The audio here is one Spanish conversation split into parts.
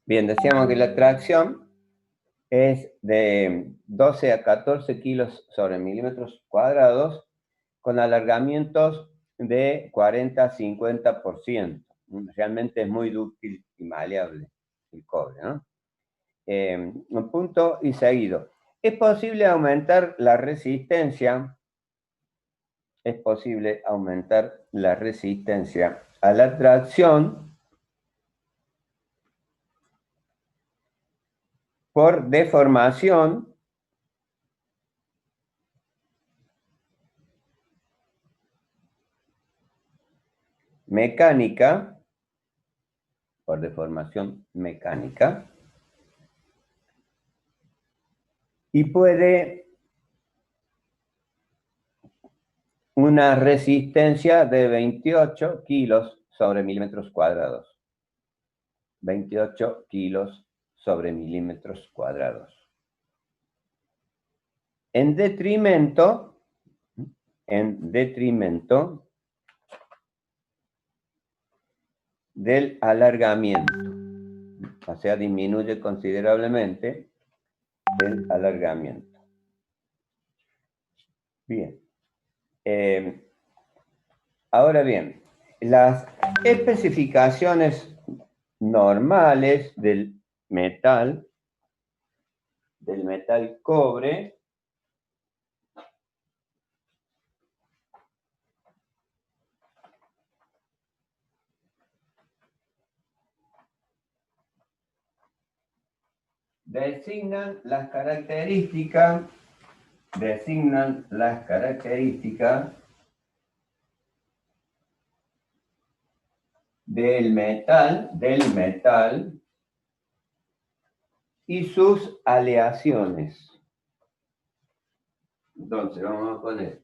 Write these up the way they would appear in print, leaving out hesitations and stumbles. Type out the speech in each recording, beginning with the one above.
Bien, decíamos que la tracción es de 12 a 14 kilos sobre milímetros cuadrados con alargamientos de 40 a 50%. Realmente es muy dúctil y maleable el cobre, ¿no? Un punto y seguido. Es posible aumentar la resistencia. Es posible aumentar la resistencia a la tracción por deformación mecánica, por deformación mecánica, y puede una resistencia de 28 kilos sobre milímetros cuadrados. 28 kilos sobre milímetros cuadrados. En detrimento del alargamiento. O sea, disminuye considerablemente el alargamiento. Bien. Ahora bien, las especificaciones normales del metal cobre, designan las características del metal y sus aleaciones. Entonces, vamos a poner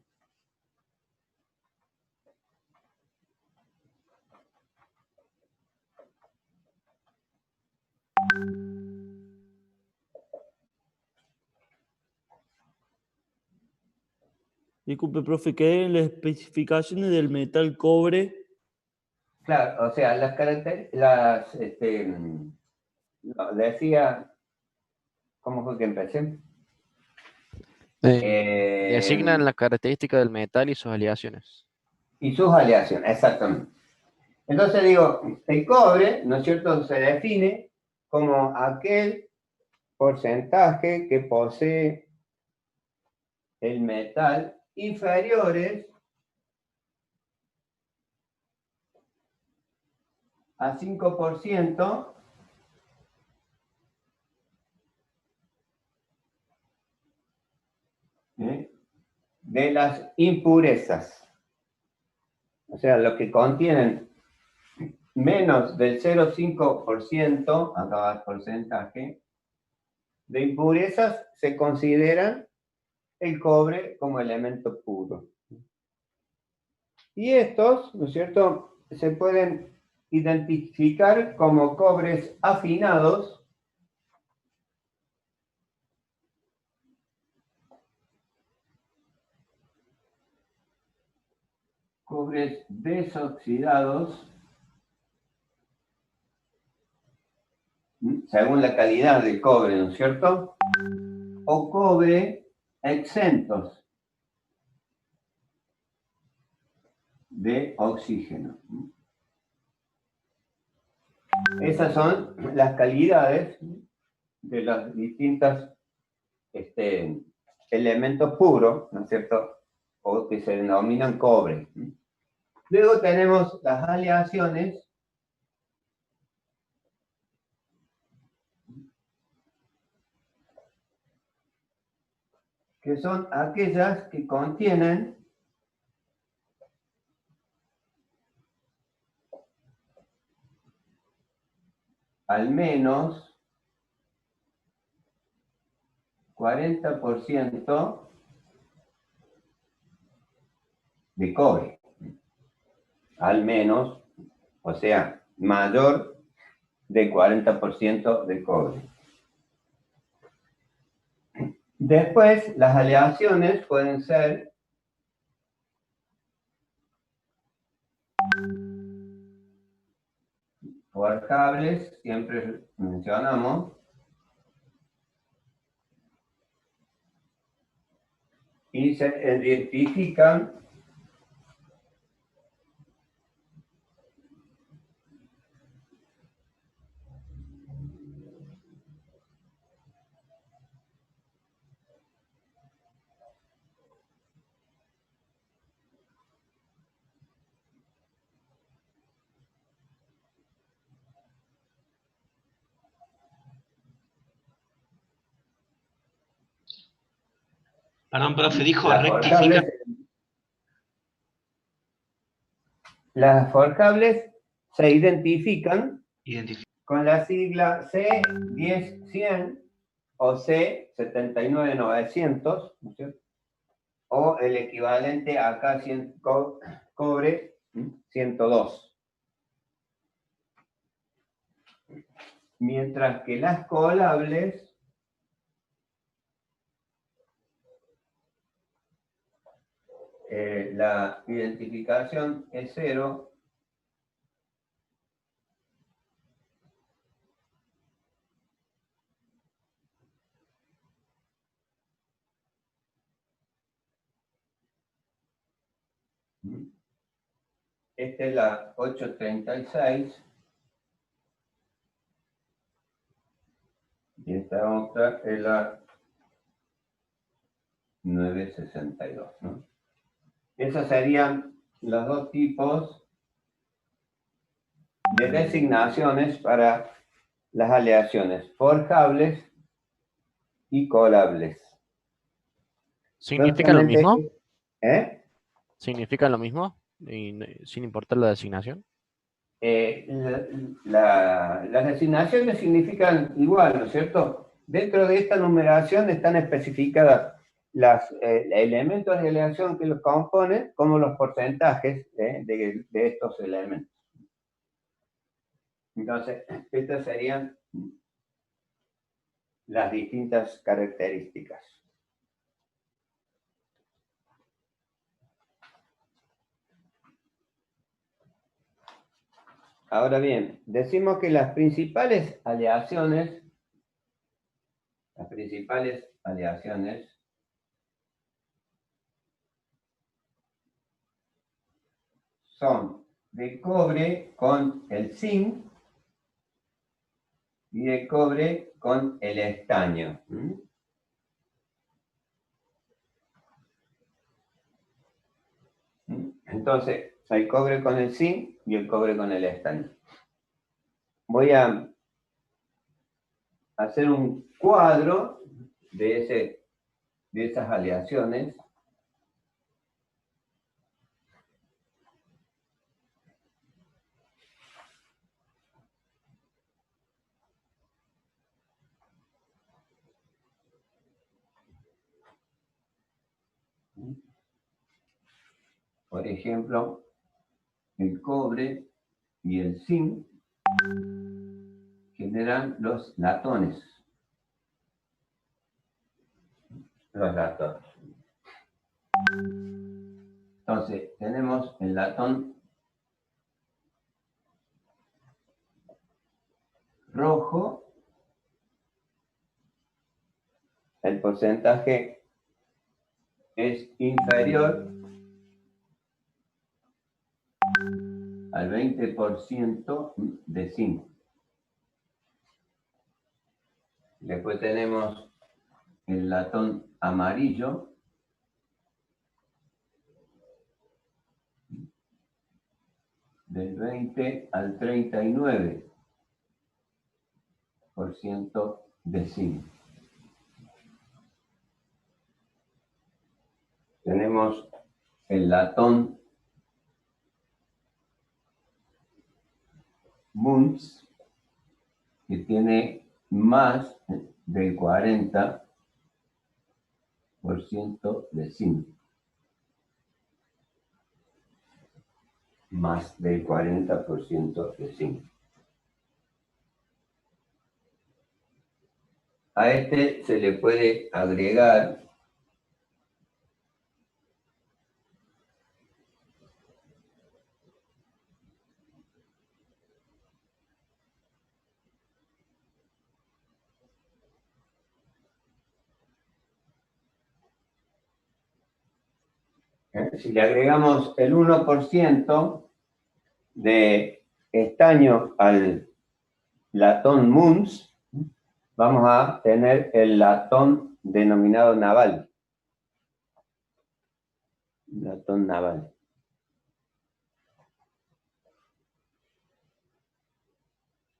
Disculpe, profe, ¿qué es las especificaciones del metal cobre? claro, o sea, las características, decía, ¿cómo fue que empecé? Designan las características del metal y sus aleaciones. Y sus aleaciones, exactamente. Entonces digo, el cobre, ¿no es cierto?, se define como aquel porcentaje que posee el metal inferiores a 5% de las impurezas. O sea, lo que contienen menos del 0,5%, acá va el porcentaje, de impurezas se consideran el cobre como elemento puro. Y estos, ¿no es cierto?, se pueden identificar como cobres afinados cobres desoxidados según la calidad del cobre, ¿no es cierto?, o cobre exentos de oxígeno. Esas son las calidades de los distintos elementos puros, ¿no es cierto?, o que se denominan cobre. Luego tenemos las aleaciones, que son aquellas que contienen al menos 40% de cobre. Al menos, o sea, mayor de 40% de cobre. Después, las aleaciones pueden ser forjables, siempre mencionamos, y se identifican Perdón, profe, dijo las rectifica. forjables. Las forjables se identifican con la sigla C10100 o C79900, ¿no es cierto? O el equivalente a acá cobre 102. Mientras que las colables la identificación es 0. Esta es la 836. Y esta otra es la 962, ¿no? Esos serían los dos tipos de designaciones para las aleaciones forjables y colables. ¿Significa lo mismo? ¿Eh? ¿Significa lo mismo? Sin importar la designación. Las designaciones significan igual, ¿no es cierto? Dentro de esta numeración están especificadas los elementos de aleación que los componen, como los porcentajes de estos elementos. Entonces, estas serían las distintas características. Ahora bien, decimos que las principales aleaciones son de cobre con el zinc y de cobre con el estaño. Entonces, hay cobre con el zinc y el cobre con el estaño. Voy a hacer un cuadro de esas aleaciones. Por ejemplo, el cobre y el zinc generan los latones. Entonces, tenemos el latón rojo. El porcentaje es inferior al 20% de zinc. Después tenemos el latón amarillo, del 20 al 39% de zinc. Tenemos el latón Bunsen, que tiene más del 40% de zinc. Más del 40% de zinc. A este se le puede agregar Si le agregamos el 1% de estaño al latón Muntz, vamos a tener el latón denominado naval. Latón naval.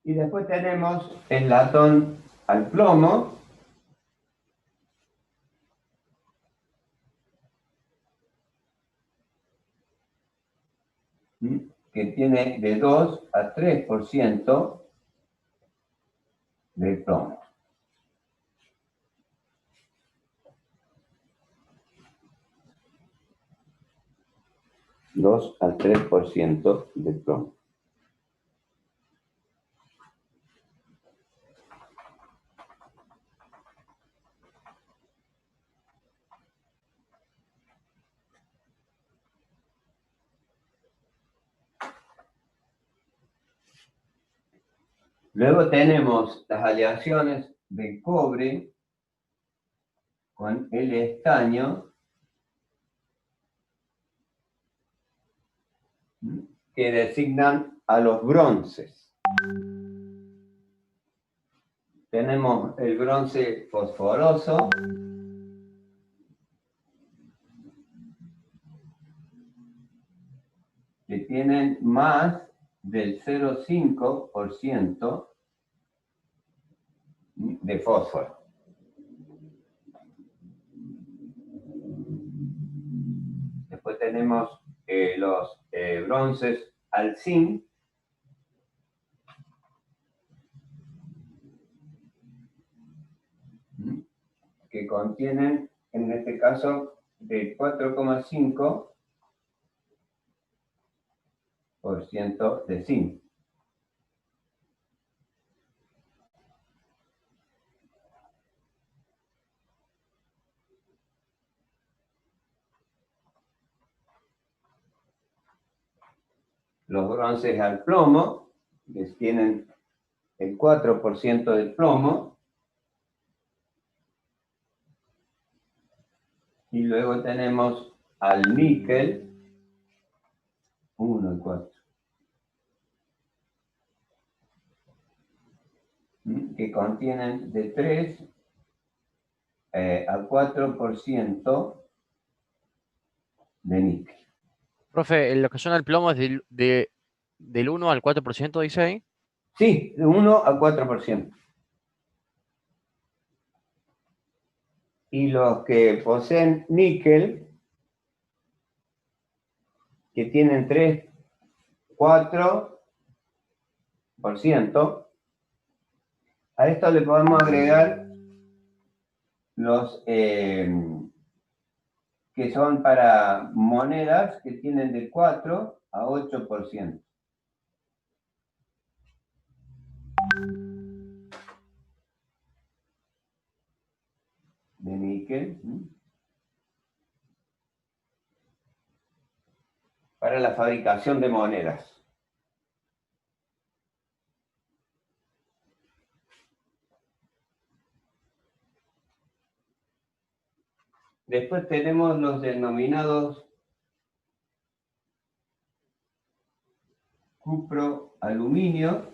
Y después tenemos el latón al plomo, que tiene de 2 a 3% de plomo. Dos al 3% de plomo. Luego tenemos las aleaciones de cobre con el estaño, que designan a los bronces. Tenemos el bronce fosforoso, que tienen más del 0,5% de fósforo. Después tenemos los bronces al zinc, que contienen, en este caso, de 4,5% de zinc. Los bronces al plomo, que tienen el 4% del plomo. Y luego tenemos al níquel, 1 y 4. Que contienen de 3 a 4% de níquel. Profe, lo que suena el plomo es del 1 al 4%, dice ahí. Sí, de 1 a 4%. Y los que poseen níquel, que tienen 3, 4%, a esto le podemos agregar los que son para monedas que tienen de 4 a 8%. De níquel. Para la fabricación de monedas. Después tenemos los denominados cupro-aluminio,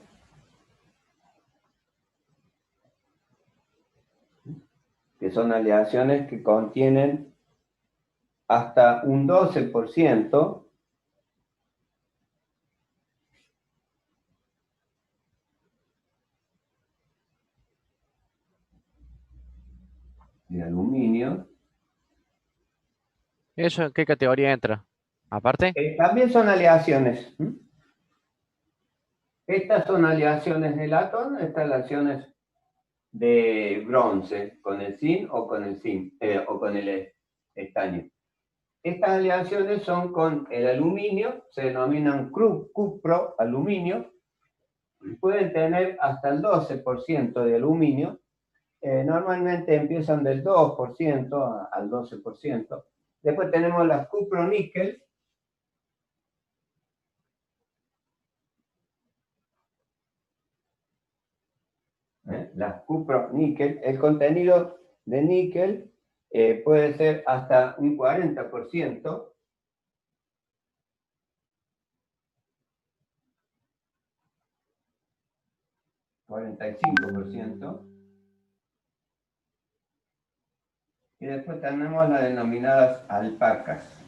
que son aleaciones que contienen hasta un 12% de aluminio. ¿Eso en qué categoría entra? Aparte. También son aleaciones. Estas son aleaciones de latón, estas aleaciones de bronce, con el zinc o con el zinc, o con el estaño. Estas aleaciones son con el aluminio, se denominan cupro-aluminio, pueden tener hasta el 12% de aluminio, normalmente empiezan del 2% al 12%. Después tenemos las cupro-níquel, las cupro-níquel, el contenido de níquel puede ser hasta un 40%, 45%. Y después tenemos las denominadas alpacas,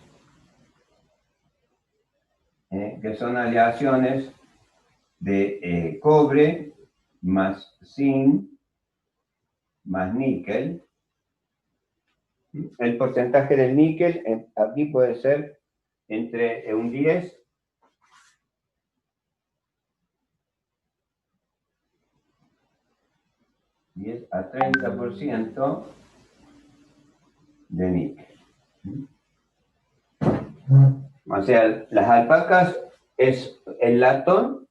que son aleaciones de cobre más zinc más níquel. El porcentaje del níquel aquí puede ser entre un 10 a 30% de níquel. O sea, las alpacas es el latón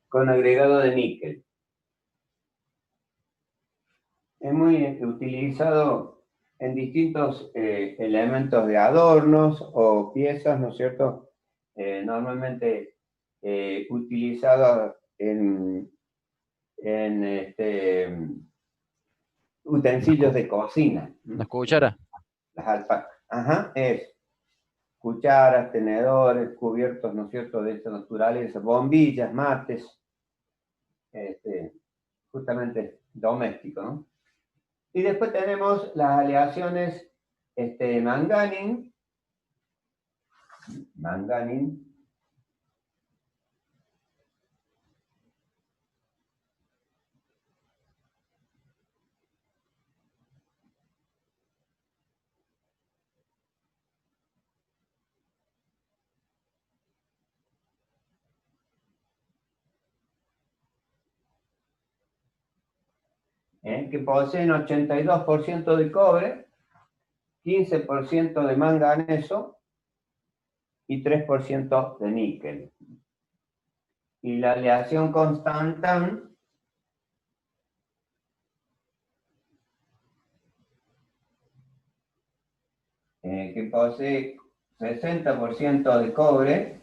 con agregado de níquel. Es muy utilizado en distintos elementos de adornos o piezas, ¿no es cierto? Normalmente utilizado en utensilios de cocina. ¿Las cucharas? Las alpacas. Ajá, es cucharas, tenedores, cubiertos, ¿no es cierto?, de estas naturales, bombillas, mates, justamente doméstico, ¿no? Y después tenemos las aleaciones manganín, que poseen 82% de cobre, 15% de manganeso y 3% de níquel. Y la aleación constantán que posee 60% de cobre,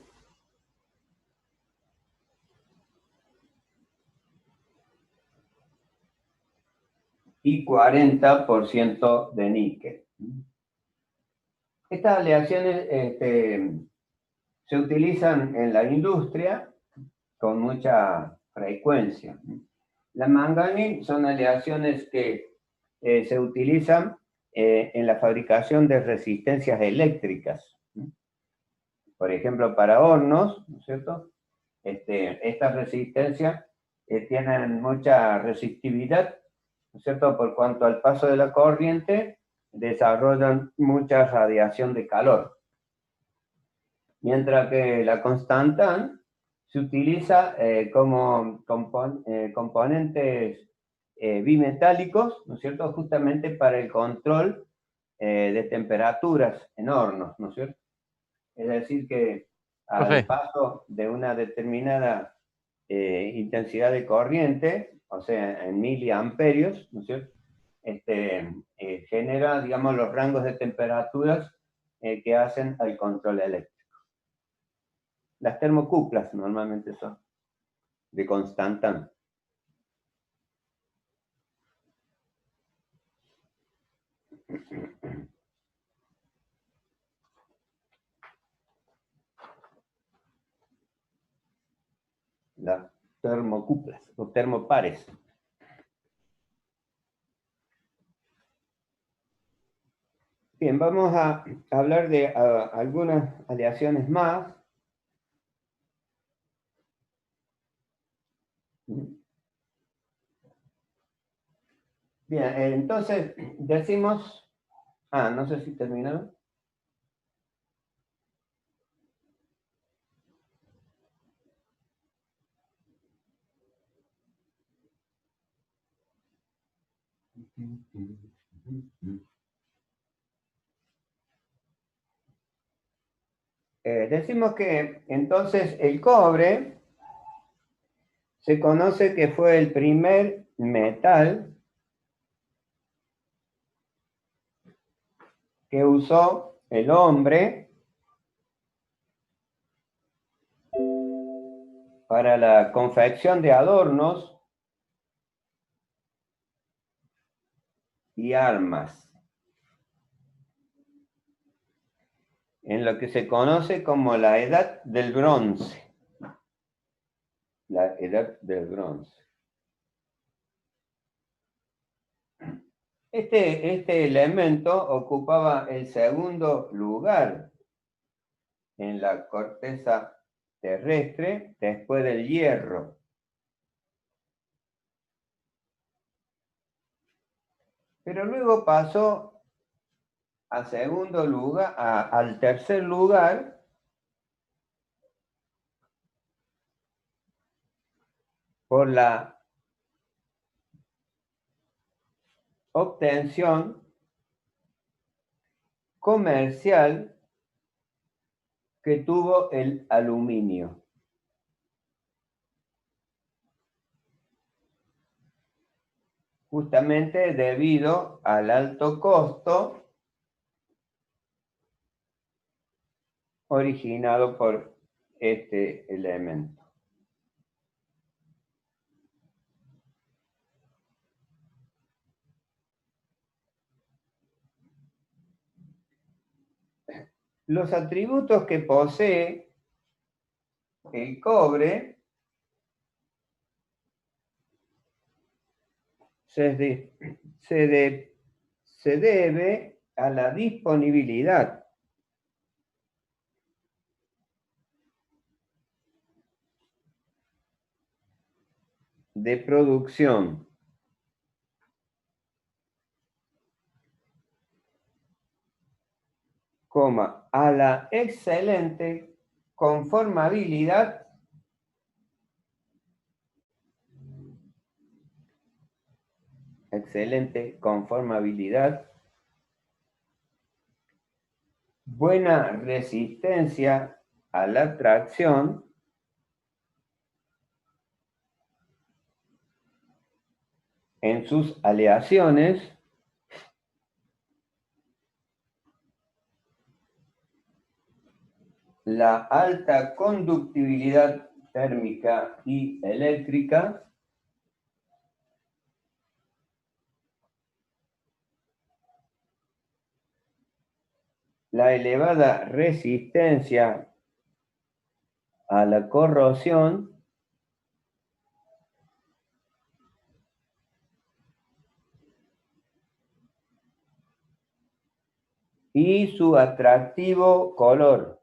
y 40% de níquel. Estas aleaciones se utilizan en la industria con mucha frecuencia. La manganín son aleaciones que se utilizan en la fabricación de resistencias eléctricas. Por ejemplo, para hornos, ¿no es cierto? Estas resistencias tienen mucha resistividad, ¿no es cierto?, por cuanto al paso de la corriente desarrollan mucha radiación de calor. Mientras que la constantán se utiliza como componentes bimetálicos, ¿no es cierto?, justamente para el control de temperaturas en hornos, ¿no es cierto? Es decir que al paso de una determinada intensidad de corriente, o sea, en miliamperios, ¿no es cierto?, genera, digamos, los rangos de temperaturas que hacen al control eléctrico. Las termocuplas normalmente son de constantán. Las termocuplas o termopares. Bien, vamos a hablar de algunas aleaciones más. Bien, entonces decimos... no sé si terminaron. Decimos que entonces el cobre se conoce que fue el primer metal que usó el hombre para la confección de adornos y armas, en lo que se conoce como la Edad del Bronce. La Edad del Bronce. Este elemento ocupaba el segundo lugar en la corteza terrestre después del hierro. Pero luego pasó a segundo lugar, al tercer lugar, por la obtención comercial que tuvo el aluminio. Justamente debido al alto costo originado por este elemento. Los atributos que posee el cobre se debe a la disponibilidad de producción a la excelente conformabilidad buena resistencia a la tracción en sus aleaciones, la alta conductividad térmica y eléctrica, la elevada resistencia a la corrosión y su atractivo color.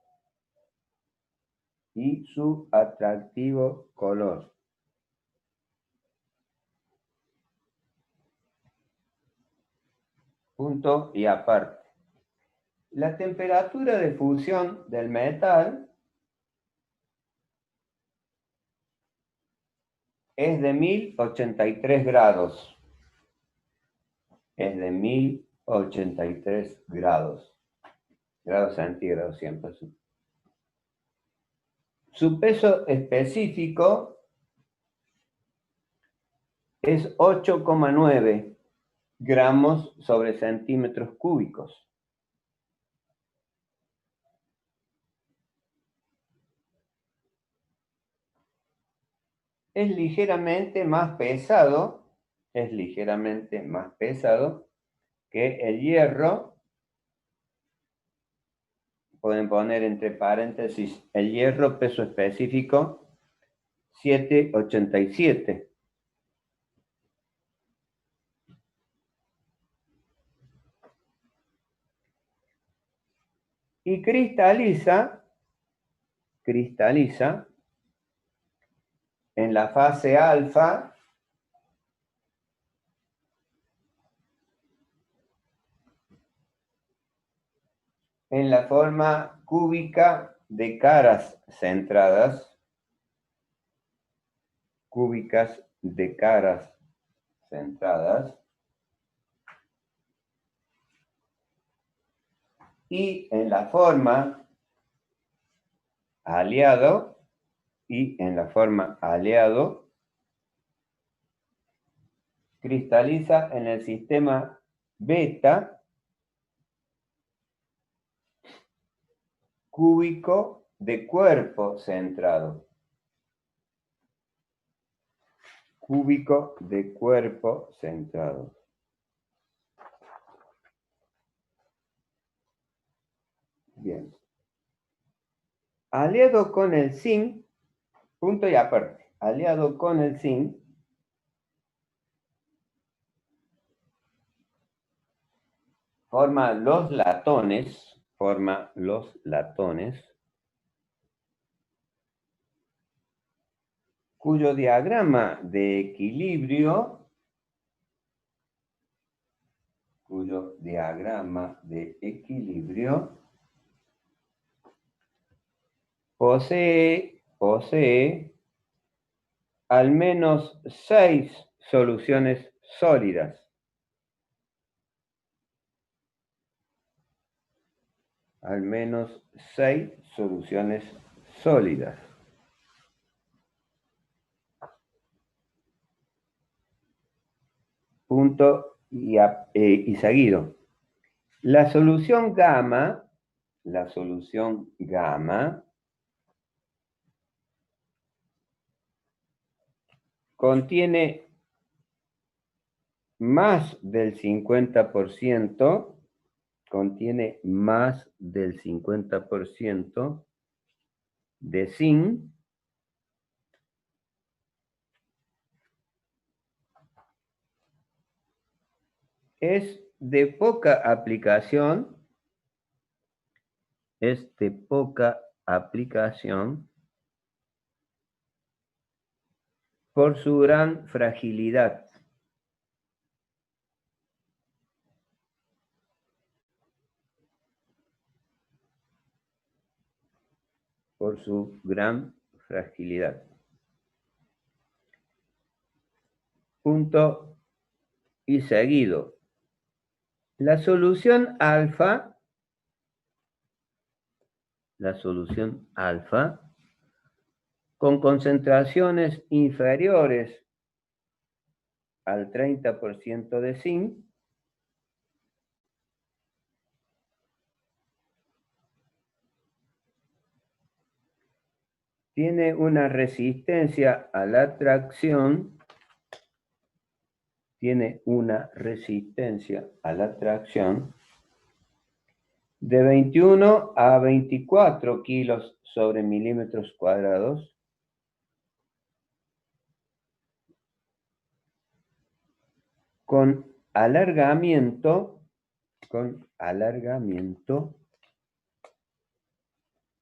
Punto y aparte. La temperatura de fusión del metal es de 1083 grados. Grados centígrados siempre. Su peso específico es 8,9 gramos sobre centímetros cúbicos. Es ligeramente más pesado que el hierro. Pueden poner entre paréntesis el hierro, peso específico 787. Y cristaliza en la fase alfa en la forma cúbica de caras centradas, y en la forma aliado, cristaliza en el sistema beta cúbico de cuerpo centrado. Bien. Aliado con el zinc, punto y aparte, aliado con el zinc, forma los latones, cuyo diagrama de equilibrio posee al menos 6 soluciones sólidas. Al menos 6 soluciones sólidas. Punto y seguido. La solución gamma contiene más del 50%, de zinc, es de poca aplicación por su gran fragilidad. Punto y seguido. La solución alfa con concentraciones inferiores al 30% de zinc tiene una resistencia a la tracción de 21 a 24 kilos sobre milímetros cuadrados, con alargamiento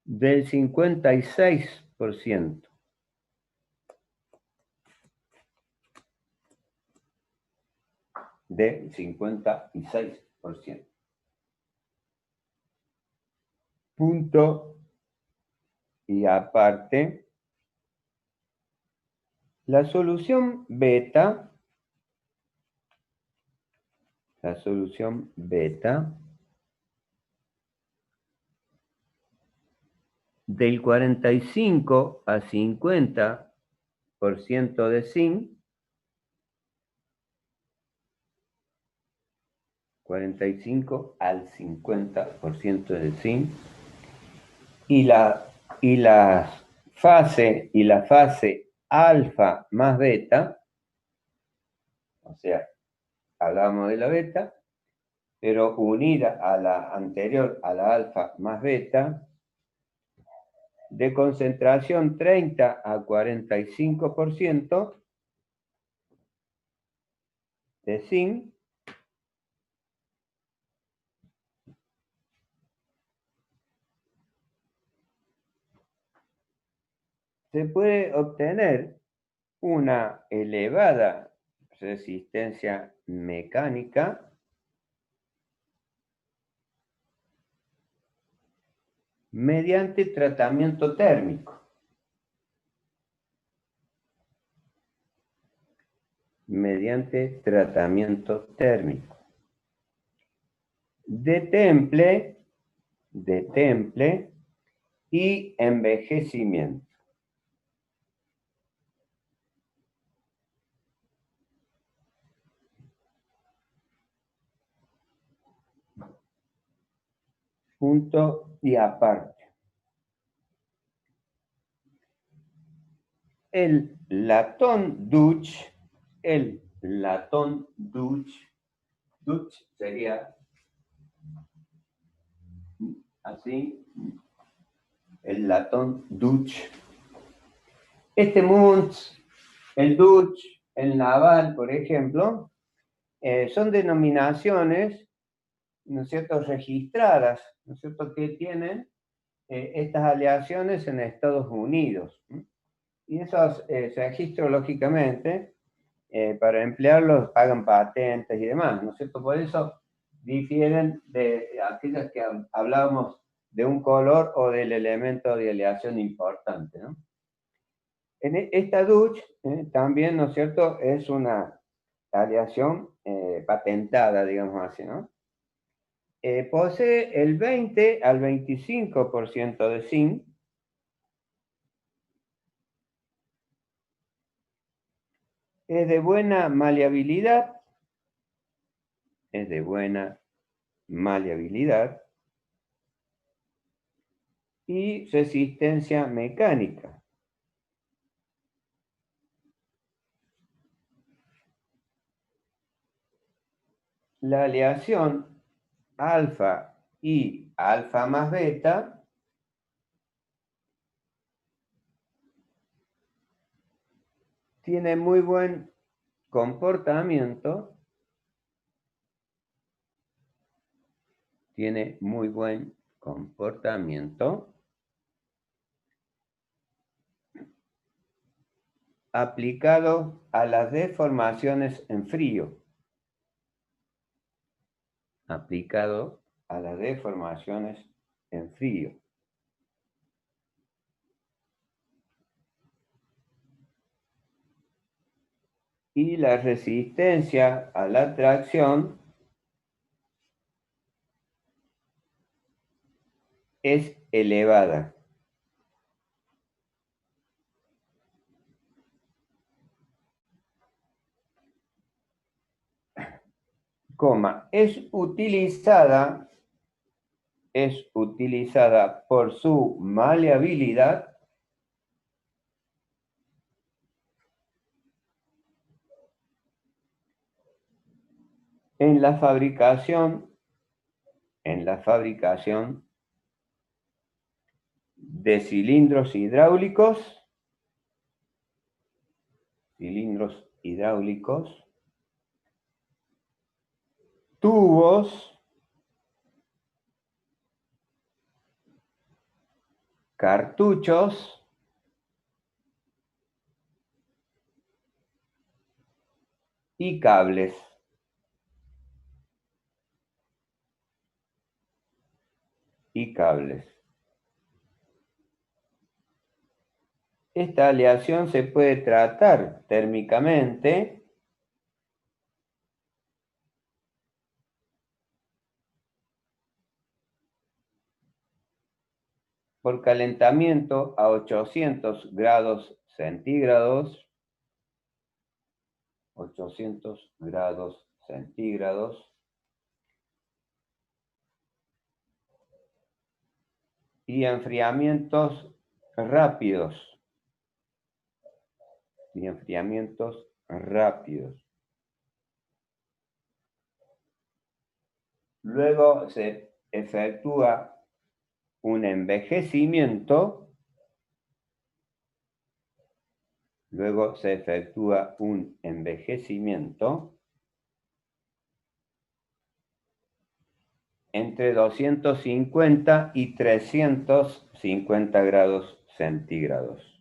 del 56%. Punto y aparte, la solución beta del 45 a 50% de zinc, 45 al 50% de zinc, y la fase alfa más beta, o sea, hablamos de la beta, pero unida a la anterior, a la alfa más beta, de concentración 30 a 45% de zinc, se puede obtener una elevada resistencia mecánica mediante tratamiento térmico. De temple y envejecimiento. Punto y aparte. El latón Dutch sería así, el latón Dutch. Este Munz, el Dutch, el Naval, por ejemplo, son denominaciones ¿no es cierto?, registradas, ¿no es cierto?, que tienen estas aleaciones en Estados Unidos. Y esos registros, lógicamente, para emplearlos pagan patentes y demás, ¿no es cierto? Por eso difieren de aquellas que hablábamos de un color o del elemento de aleación importante, ¿no? Esta Dutch también, ¿no es cierto?, es una aleación patentada, digamos así, ¿no? Posee el 20 al 25% de zinc. Es de buena maleabilidad. Es de buena maleabilidad. Y resistencia mecánica. La aleación alfa y alfa más beta tiene muy buen comportamiento. Tiene muy buen comportamiento aplicado a las deformaciones en frío. Aplicado a las deformaciones en frío. Y la resistencia a la tracción es elevada. Es utilizada por su maleabilidad en la fabricación de cilindros hidráulicos, tubos, cartuchos y cables. Esta aleación se puede tratar térmicamente por calentamiento a 800 grados centígrados. 800 grados centígrados. Y enfriamientos rápidos. Luego se efectúa un envejecimiento. Entre 250 y 350 grados centígrados.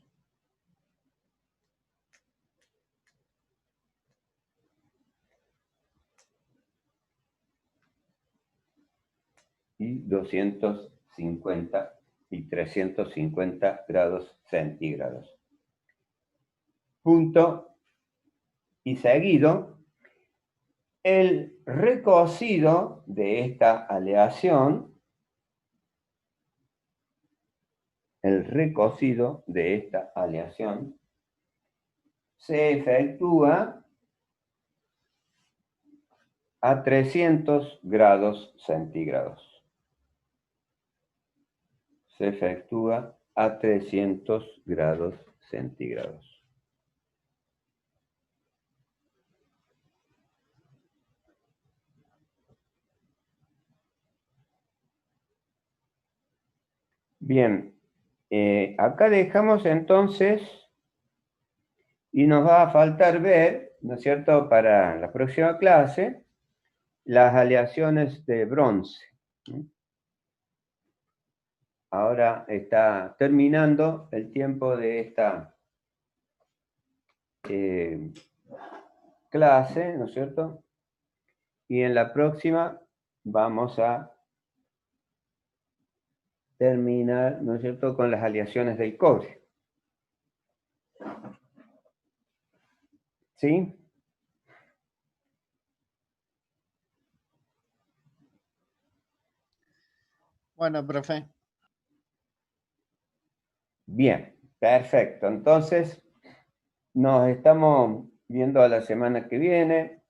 Y 250 y 350 grados centígrados. Punto y seguido, el recocido de esta aleación, se efectúa a 300 grados centígrados. Bien, acá dejamos entonces, y nos va a faltar ver, ¿no es cierto?, para la próxima clase, las aleaciones de bronce. Ahora está terminando el tiempo de esta clase, ¿no es cierto? Y en la próxima vamos a terminar, ¿no es cierto?, con las aleaciones del cobre. ¿Sí? Bueno, profe. Bien, perfecto. Entonces, nos estamos viendo a la semana que viene.